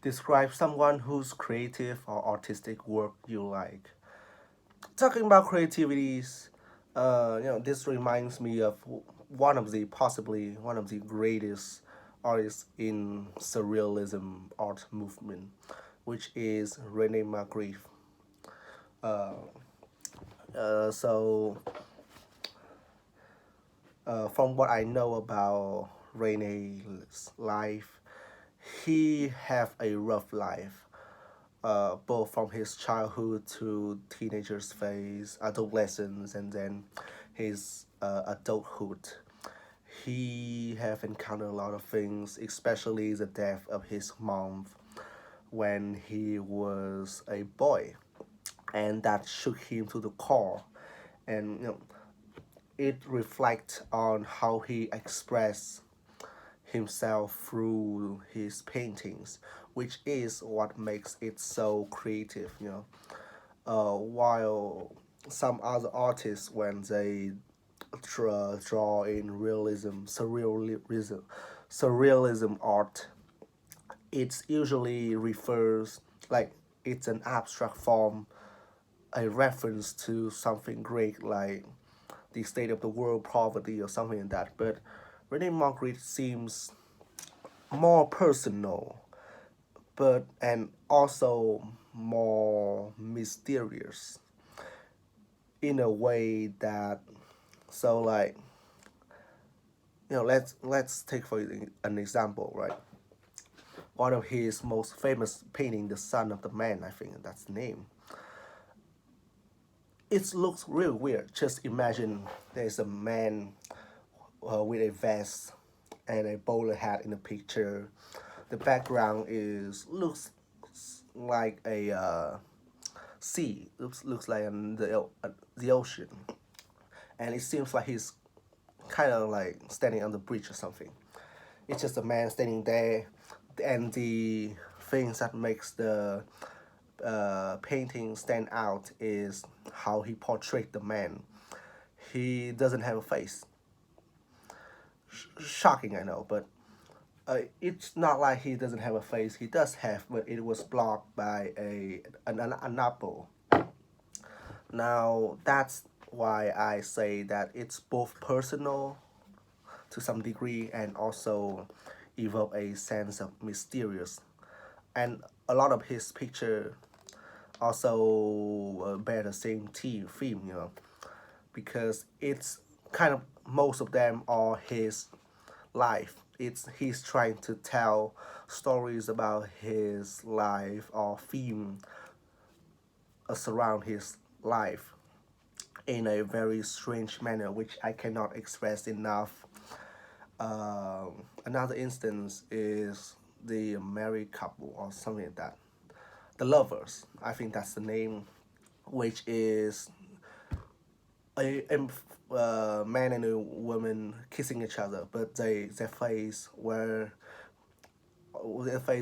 Describe someone whose creative or artistic work you like. Talking about creativities, this reminds me of possibly one of the greatest artists in surrealism art movement, which is Rene Magritte. Uh, so, from what I know about Rene's life, he have a rough life, both from his childhood to teenagers phase, adolescence, and then his adulthood. He have encountered a lot of things, especially the death of his mom when he was a boy, and that shook him to the core. And it reflects on how he expressed himself through his paintings, which is what makes it so creative. While some other artists, when they draw in surrealism art, it's usually refers like it's an abstract form, a reference to something great like the state of the world, poverty, or something like that. But Rene Magritte seems more personal, but and also more mysterious in a way that so like let's take for an example, right? One of his most famous painting, The Son of the Man, I think that's the name. It looks real weird. Just imagine there's a man with a vest and a bowler hat in the picture. The background is looks like a sea. Looks like the ocean, and it seems like he's kind of like standing on the bridge or something. It's just a man standing there, and the things that makes the painting stand out is how he portrayed the man. He doesn't have a face. Shocking, I know, but it's not like he doesn't have a face. He does have, but it was blocked by an apple. Now that's why I say that it's both personal to some degree and also evoke a sense of mysterious. And a lot of his picture also bear the same theme, because it's kind of most of them are his life. It's he's trying to tell stories about his life or theme surround his life in a very strange manner, which I cannot express enough. Another instance is the married couple or something like that. The Lovers, I think that's the name, which is a man and a woman kissing each other, but their face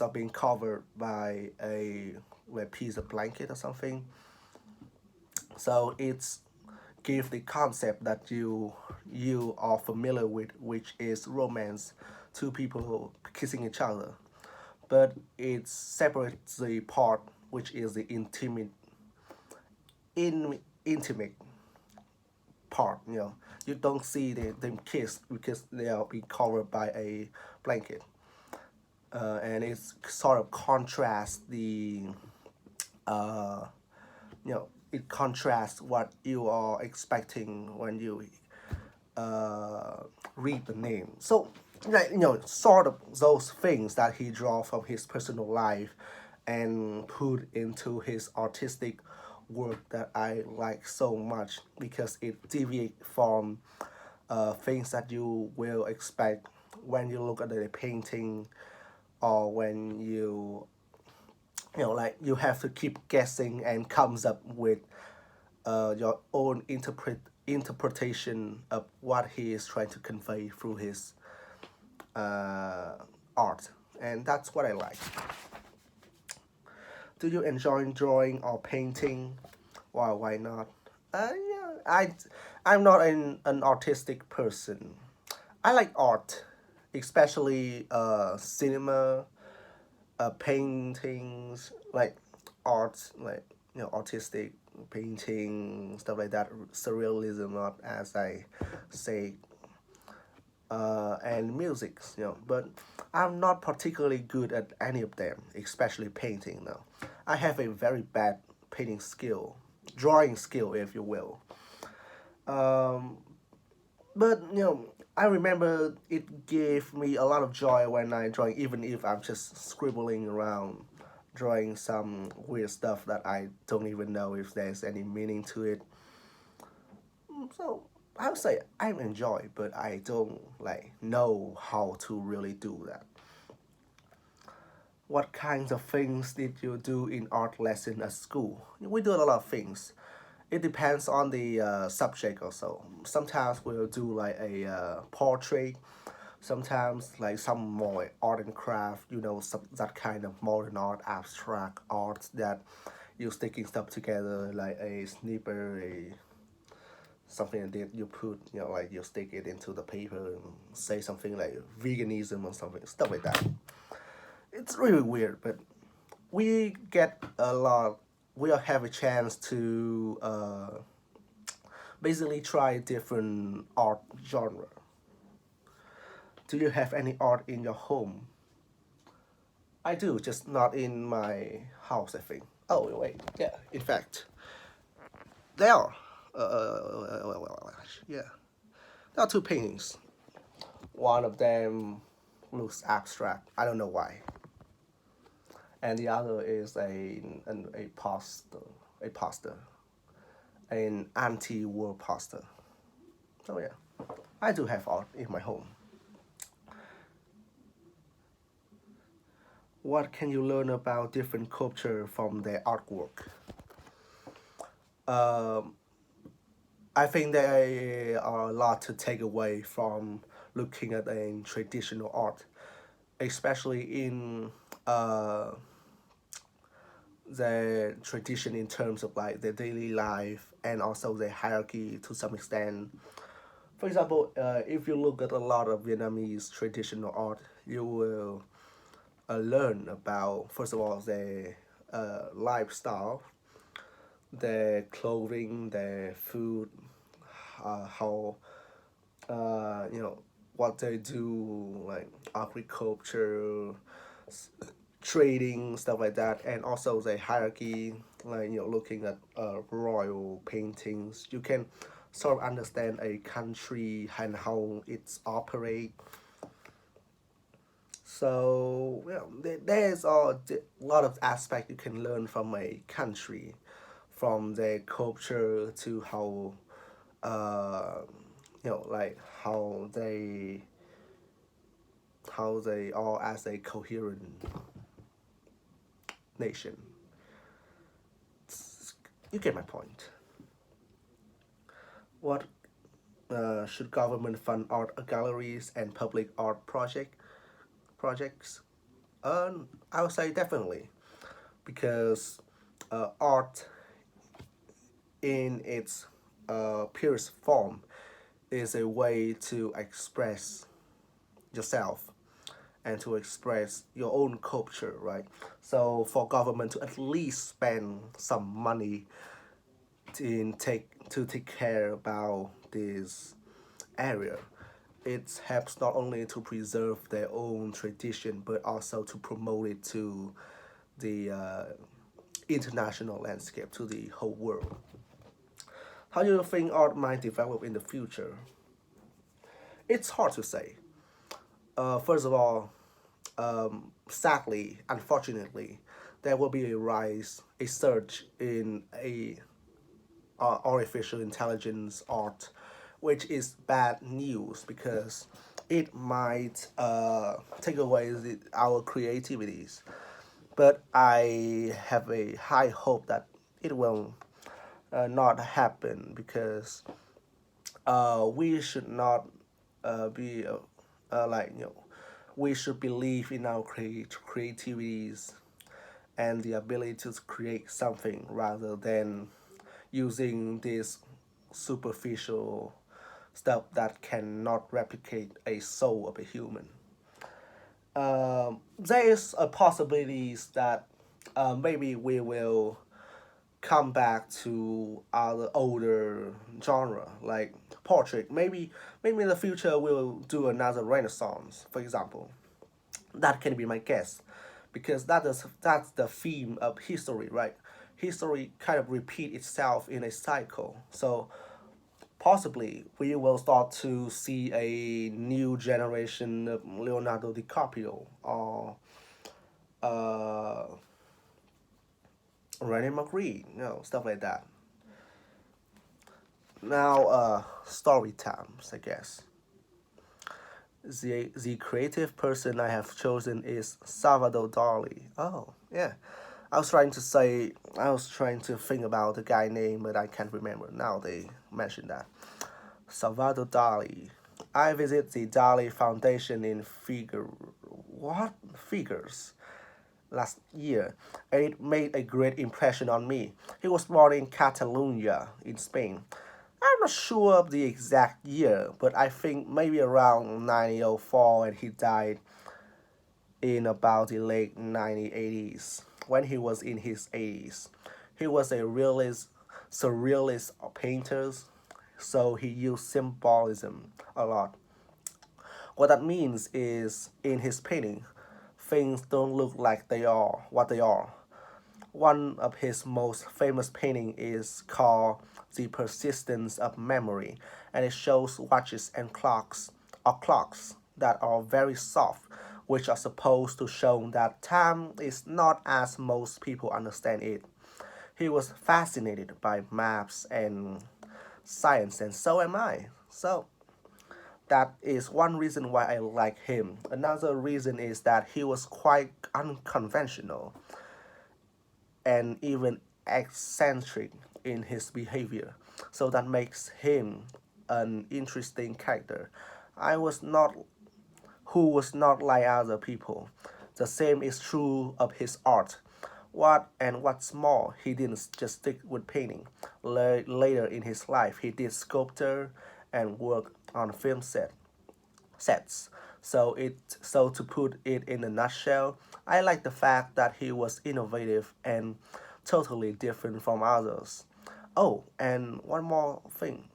are being covered by a piece of blanket or something. So it's give the concept that you are familiar with, which is romance, two people kissing each other, but it separates the part which is the intimate part. You don't see them kiss because they are being covered by a blanket, and it's sort of contrasts the uh, it contrasts what you are expecting when you read the name. So, like, sort of those things that he draw from his personal life and put into his artistic work that I like so much because it deviates from things that you will expect when you look at the painting or when like you have to keep guessing and comes up with your own interpretation of what he is trying to convey through his uh, art, and that's what I like. Do you enjoy drawing or painting? Well, why not? Yeah, I'm not an artistic person. I like art, especially cinema, paintings, like art, like artistic painting, stuff like that, surrealism art, as I say, and music, But I'm not particularly good at any of them, especially painting. Now, I have a very bad painting skill, drawing skill, if you will. Um, but I remember it gave me a lot of joy when I drawing, even if I'm just scribbling around, drawing some weird stuff that I don't even know if there's any meaning to it. So I would say I enjoy, but I don't like know how to really do that. What kinds of things did you do in art lesson at school? We do a lot of things. It depends on the subject also. Sometimes we'll do like a portrait. Sometimes like some more art and craft, that kind of modern art, abstract art that you sticking stuff together like a snipper, a something that you put, like you stick it into the paper and say something like veganism or something, stuff like that. It's really weird, but we get a lot. We'll have a chance to basically try different art genre. Do you have any art in your home? I do, just not in my house, I think. Oh, wait, yeah, in fact, there are. Yeah, there are two paintings. One of them looks abstract. I don't know why. And the other is a poster, an anti-war poster. So yeah, I do have art in my home. What can you learn about different culture from their artwork? Um, I think there are a lot to take away from looking at a traditional art, especially in uh, the tradition in terms of like their daily life and also the hierarchy to some extent. For example, if you look at a lot of Vietnamese traditional art, you will learn about, first of all, their lifestyle, their clothing, their food, how what they do, like agriculture, trading, stuff like that, and also the hierarchy, like looking at royal paintings, you can sort of understand a country and how it's operate. So there's a lot of aspect you can learn from a country, from their culture to how, uh, like how they are as a coherent nation. You get my point. What should government fund art galleries and public art projects? I would say definitely, because art in its purest form is a way to express yourself and to express your own culture, right? So for government to at least spend some money to take care about this area, it helps not only to preserve their own tradition but also to promote it to the international landscape, to the whole world. How do you think art might develop in the future? It's hard to say. First of all, sadly, unfortunately, there will be a rise, a surge in a artificial intelligence art, which is bad news because it might take away our creativities. But I have a high hope that it will not happen, because we should not be like we should believe in our creativities and the ability to create something rather than using this superficial stuff that cannot replicate a soul of a human. There is a possibility that maybe we will come back to our older genre like portrait. Maybe in the future we'll do another Renaissance, for example. That can be my guess, because that's the theme of history, right? History kind of repeat itself in a cycle. So possibly we will start to see a new generation of Leonardo DiCaprio or uh, René Magritte, stuff like that. Now, story times, I guess. The creative person I have chosen is Salvador Dali. Oh, yeah. I was trying to think about the guy name, but I can't remember. Now they mentioned that. Salvador Dali. I visit the Dali Foundation in Figures last year, and it made a great impression on me. He was born in Catalonia, in Spain. I'm not sure of the exact year, but I think maybe around 1904, and he died in about the late 1980s, when he was in his 80s. He was a surrealist painter, so he used symbolism a lot. What that means is, in his painting, things don't look like they are what they are. One of his most famous painting is called The Persistence of Memory, and it shows watches and clocks that are very soft, which are supposed to show that time is not as most people understand it. He was fascinated by maps and science, and so am I. So that is one reason why I like him. Another reason is that he was quite unconventional and even eccentric in his behavior. So that makes him an interesting character. I was not who was not like other people. The same is true of his art. What's more, he didn't just stick with painting. Later in his life, he did sculpture and work on sets. So to put it in a nutshell, I like the fact that he was innovative and totally different from others. Oh, and one more thing.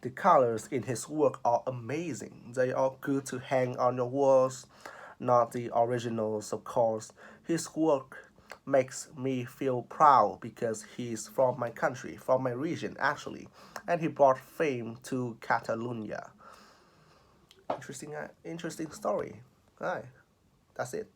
The colors in his work are amazing. They are good to hang on your walls, not the originals, of course. His work makes me feel proud because he's from my country, from my region actually, and he brought fame to Catalonia. Interesting story. Hi, that's it.